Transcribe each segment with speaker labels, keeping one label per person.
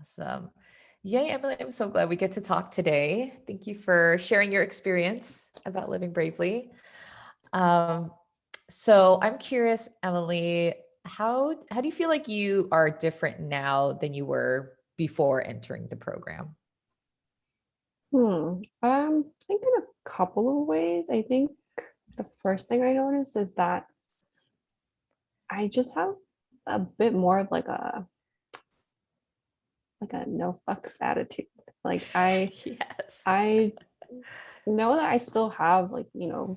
Speaker 1: Awesome. Yay, Emily, I'm so glad we get to talk today. Thank you for sharing your experience about living bravely. Um, so I'm curious, Emily, how do you feel like you are different now than you were before entering the program?
Speaker 2: I think in a couple of ways. I think the first thing I noticed is that I just have a bit more of like a no fucks attitude. Like
Speaker 1: Yes.
Speaker 2: I know that I still have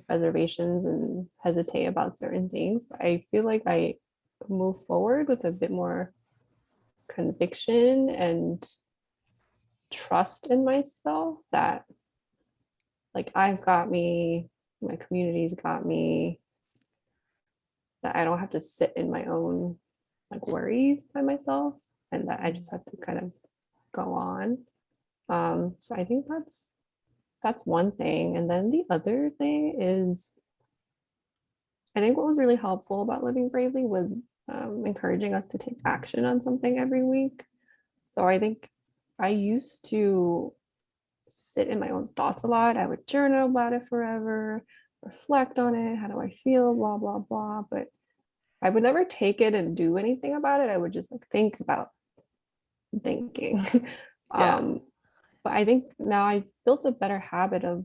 Speaker 2: reservations and hesitate about certain things, but I feel like I move forward with a bit more conviction and trust in myself that like I've got me, my community's got me, that I don't have to sit in my own like worries by myself and that I just have to kind of go on. So I think that's one thing. And then the other thing is I think what was really helpful about living bravely was encouraging us to take action on something every week. So I think I used to sit in my own thoughts a lot. I would journal about it forever, reflect on it. How do I feel? Blah, blah, blah. But I would never take it and do anything about it. I would just like think about thinking.
Speaker 1: Yeah.
Speaker 2: um, but I think now I've built a better habit of,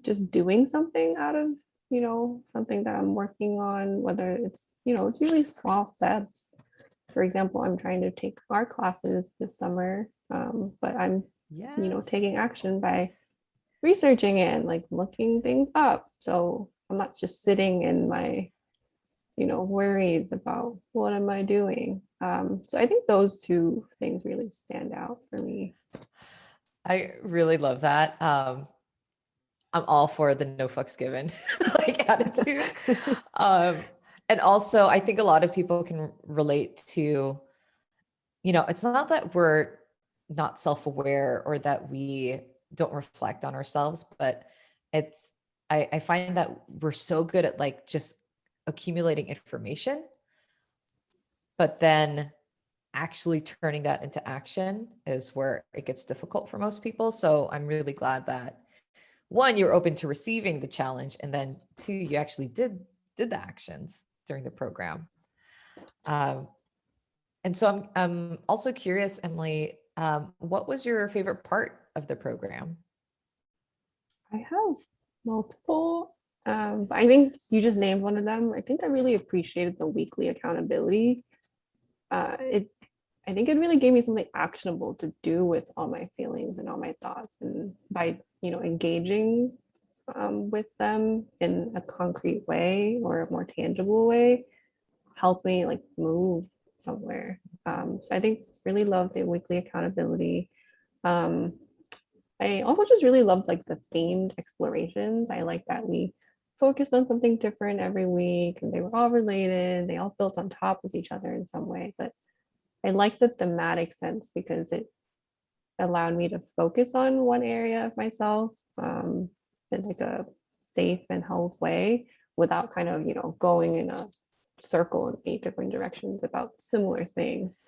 Speaker 2: just doing something out of, something that I'm working on, whether it's usually small steps. For example, I'm trying to take art classes this summer, but I'm,
Speaker 1: Yes.
Speaker 2: taking action by researching it and like looking things up. So I'm not just sitting in my worries about what am I doing. So I think those two things really stand out for me.
Speaker 1: I really love that. I'm all for the no fucks given like attitude. Um, and also I think a lot of people can relate to, it's not that we're not self-aware or that we don't reflect on ourselves, but it's, I find that we're so good at like just accumulating information, but then actually turning that into action is where it gets difficult for most people. So I'm really glad that one, you're open to receiving the challenge, and then two, you actually did the actions during the program. Um, and so I'm also curious, Emily, what was your favorite part of the program?
Speaker 2: I have multiple, but I think you just named one of them. I think I really appreciated the weekly accountability. It I think it really gave me something actionable to do with all my feelings and all my thoughts, and by engaging with them in a concrete way or a more tangible way, helped me like move somewhere. So I think really love the weekly accountability. Um, I also just really loved like the themed explorations. I like that we focused on something different every week and they were all related. They all built on top of each other in some way. But I like the thematic sense because it allowed me to focus on one area of myself in like a safe and health way without kind of, going in a circle in 8 different directions about similar things.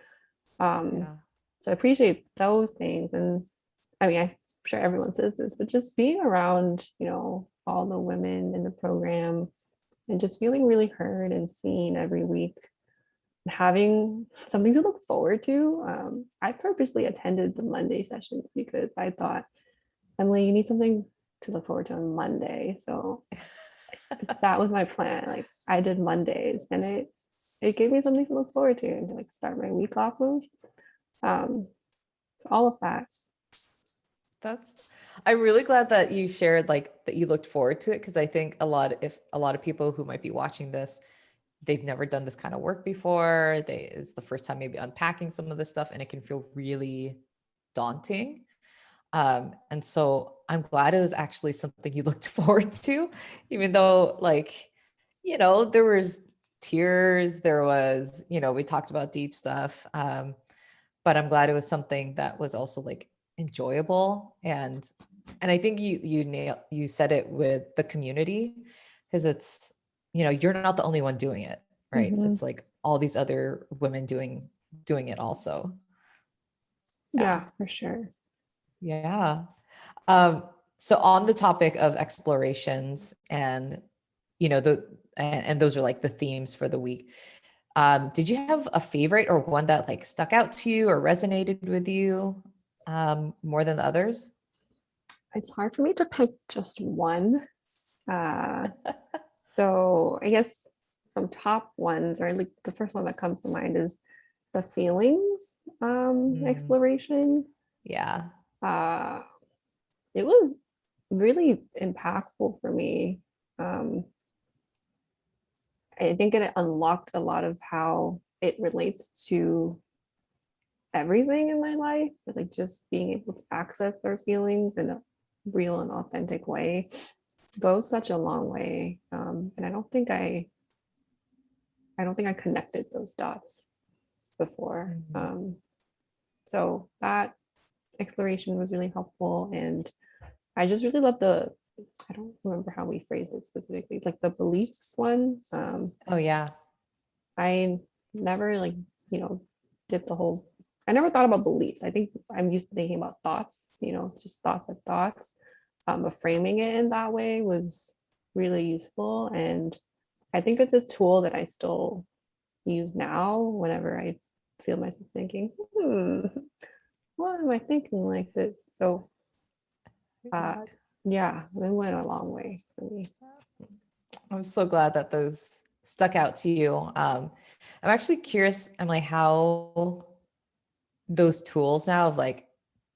Speaker 2: Um,
Speaker 1: Yeah.
Speaker 2: so I appreciate those things. And I mean, I'm sure everyone says this, but just being around, all the women in the program and just feeling really heard and seen every week, having something to look forward to. I purposely attended the Monday sessions because I thought, Emily, you need something to look forward to on Monday. So that was my plan. Like I did Mondays and it gave me something to look forward to and to like start my week off with. Um, all of that.
Speaker 1: That's, I'm really glad that you shared like that you looked forward to it, because I think if a lot of people who might be watching this, they've never done this kind of work before. It's the first time maybe unpacking some of this stuff, and it can feel really daunting. And so I'm glad it was actually something you looked forward to, even though like, there was tears, there was, we talked about deep stuff. But I'm glad it was something that was also like enjoyable. And I think you said it with the community, because it's, you're not the only one doing it, right?
Speaker 2: Mhm.
Speaker 1: It's like all these other women doing doing it also.
Speaker 2: Yeah, for sure.
Speaker 1: Yeah. Um, so on the topic of explorations and, and those are like the themes for the week. Did you have a favorite or one that like stuck out to you or resonated with you more than the others?
Speaker 2: It's hard for me to pick just one. Uh, so I guess some top ones, or like the first one that comes to mind is the feelings
Speaker 1: Mm,
Speaker 2: exploration.
Speaker 1: yeah.
Speaker 2: Uh, it was really impactful for me. Um, I think it unlocked a lot of how it relates to everything in my life, like just being able to access our feelings in a real and authentic way goes such a long way. And I don't think I connected those dots before.
Speaker 1: Mhm.
Speaker 2: So that exploration was really helpful, and I just really love the. I don't remember how we phrased it specifically, like the beliefs one.
Speaker 1: Oh yeah.
Speaker 2: I never like, you know, did the whole, I never thought about beliefs. I think I'm used to thinking about thoughts, just thoughts of thoughts. But framing it in that way was really useful. And I think it's a tool that I still use now whenever I feel myself thinking, what am I thinking like this? So uh yeah, it went a long way for me.
Speaker 1: I'm so glad that those stuck out to you. I'm actually curious, Emily, how those tools now of like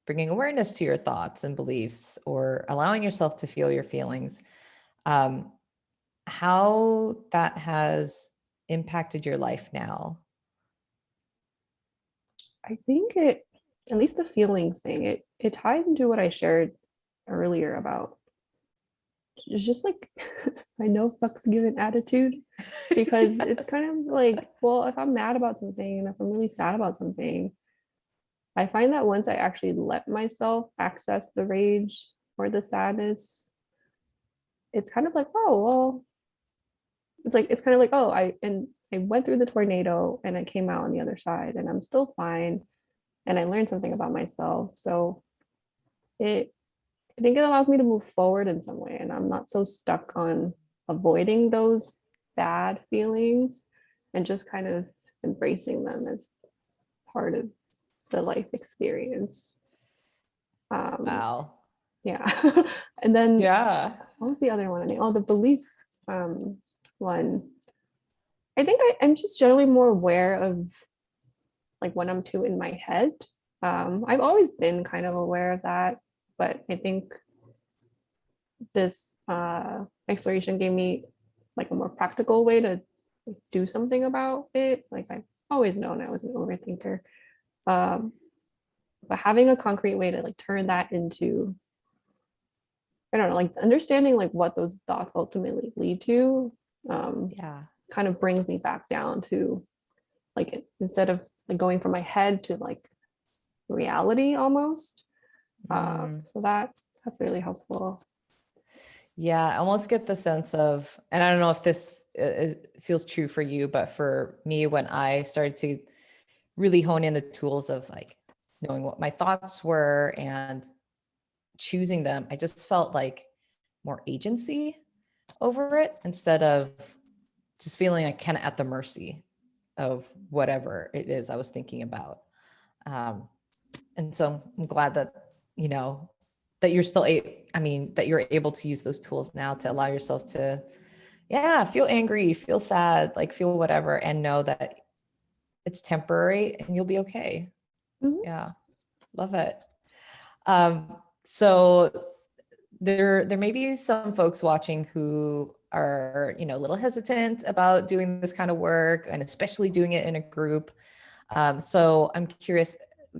Speaker 1: bringing awareness to your thoughts and beliefs or allowing yourself to feel your feelings, um, how that has impacted your life now.
Speaker 2: I think it, at least the feelings thing, it ties into what I shared earlier about it's just like I know fucks given attitude, because it's
Speaker 1: Yes.
Speaker 2: kind of like, well, if I'm mad about something and if I'm really sad about something, I find that once I actually let myself access the rage or the sadness, it's kind of like, oh, well, it's kind of like, oh, I went through the tornado and I came out on the other side and I'm still fine and I learned something about myself. So it I think it allows me to move forward in some way, and I'm not so stuck on avoiding those bad feelings and just kind of embracing them as part of the life experience. Um,
Speaker 1: Wow.
Speaker 2: yeah. And then
Speaker 1: Yeah.
Speaker 2: what was the other one? Oh, the belief um, one. I think I'm just generally more aware of like when I'm too in my head. I've always been kind of aware of that, but I think this exploration gave me like a more practical way to do something about it. Like I've always known I was an overthinker, um, but having a concrete way to like turn that into, I don't know, like understanding like what those thoughts ultimately lead to, um,
Speaker 1: Yeah.
Speaker 2: kind of brings me back down to like instead of like going from my head to like reality almost.
Speaker 1: Mm.
Speaker 2: So that's really helpful.
Speaker 1: Yeah, I almost get the sense of, and I don't know if this feels true for you, but for me, when I started to really hone in the tools of like knowing what my thoughts were and choosing them, I just felt like more agency over it instead of just feeling like kind of at the mercy of whatever it is I was thinking about. Um, and so I'm glad that, you know, that you're still I mean, that you're able to use those tools now to allow yourself to, yeah, feel angry, feel sad, like feel whatever, and know that it's temporary and you'll be okay.
Speaker 2: Mhm.
Speaker 1: Yeah. Love it. So there may be some folks watching who are, a little hesitant about doing this kind of work and especially doing it in a group. So I'm curious,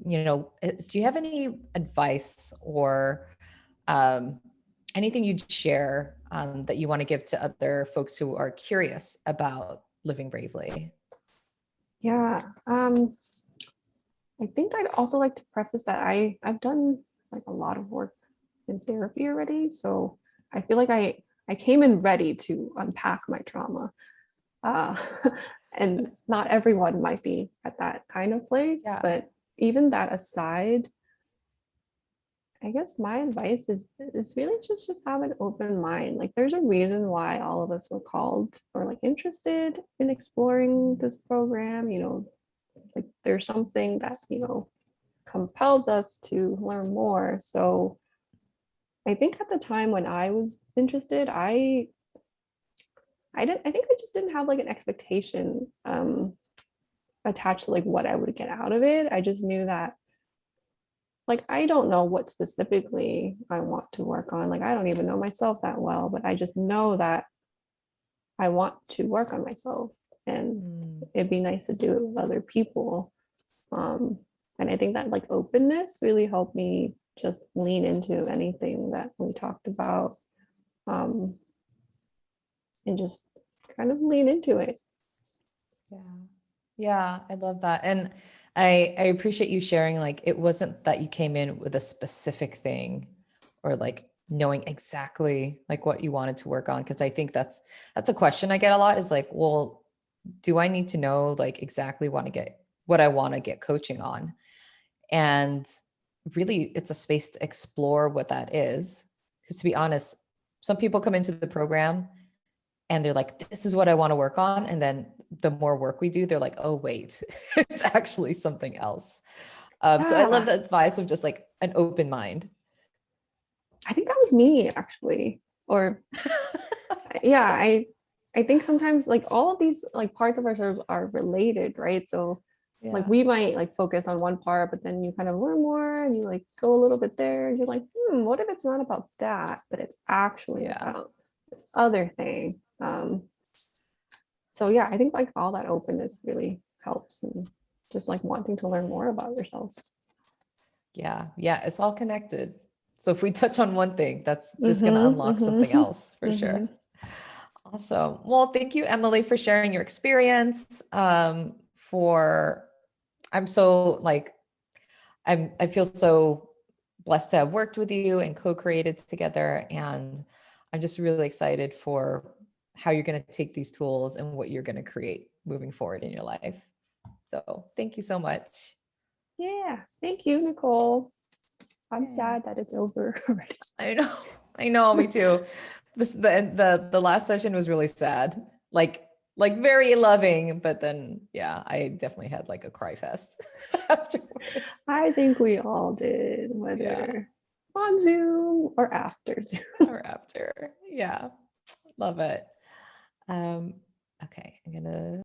Speaker 1: do you have any advice or um, anything you'd share that you want to give to other folks who are curious about living bravely?
Speaker 2: Yeah. I think I'd also like to preface that I've done like a lot of work in therapy already, so I feel like I came in ready to unpack my trauma, uh, And not everyone might be at that kind of place,
Speaker 1: Yeah.
Speaker 2: but even that aside, I guess my advice is really just have an open mind. Like there's a reason why all of us were called or like interested in exploring this program, like there's something that, compelled us to learn more. So I think at the time when I was interested, I think I just didn't have like an expectation attached to like what I would get out of it. I just knew that like I don't know what specifically I want to work on. Like I don't even know myself that well, but I just know that I want to work on myself and
Speaker 1: Mm,
Speaker 2: it'd be nice to do it with other people. Um, and I think that like openness really helped me just lean into anything that we talked about, um, and just kind of lean into it.
Speaker 1: yeah. Yeah, I love that. And I appreciate you sharing, like, it wasn't that you came in with a specific thing or like knowing exactly like what you wanted to work on. Cause I think that's a question I get a lot is like, well, do I need to know like exactly what I want to get coaching on? And really it's a space to explore what that is. Because to be honest, some people come into the program and they're like, this is what I want to work on. And then the more work we do, they're like, oh, wait, it's actually something else. So I love
Speaker 2: Yeah,
Speaker 1: the advice of just like an open mind.
Speaker 2: I think that was me actually. Or yeah, I think sometimes like all of these like parts of ourselves are related, right? So like
Speaker 1: Yeah.
Speaker 2: we might like focus on one part, but then you kind of learn more and you like go a little bit there and you're like, what if it's not about that, but it's actually
Speaker 1: Yeah.
Speaker 2: about this other thing? So yeah, I think like all that openness really helps and just like wanting to learn more about yourself.
Speaker 1: Yeah. Yeah. It's all connected. So if we touch on one thing, that's just going to
Speaker 2: Mm-hmm,
Speaker 1: unlock something
Speaker 2: mm-hmm,
Speaker 1: else for
Speaker 2: mm-hmm.
Speaker 1: sure. Awesome. Well, thank you, Emily, for sharing your experience. I'm so like, I feel so blessed to have worked with you and co-created together. And I'm just really excited for how you're going to take these tools and what you're going to create moving forward in your life. So thank you so much.
Speaker 2: Yeah, thank you, Nicole. I'm
Speaker 1: Yeah.
Speaker 2: sad that it's over already.
Speaker 1: I know. I know, me too. The last session was really sad. Like very loving, but then yeah, I definitely had like a cry fest afterwards.
Speaker 2: I think we all did,
Speaker 1: Yeah.
Speaker 2: whether on Zoom or after Zoom.
Speaker 1: Or after. Yeah. Love it. Um, okay, I'm gonna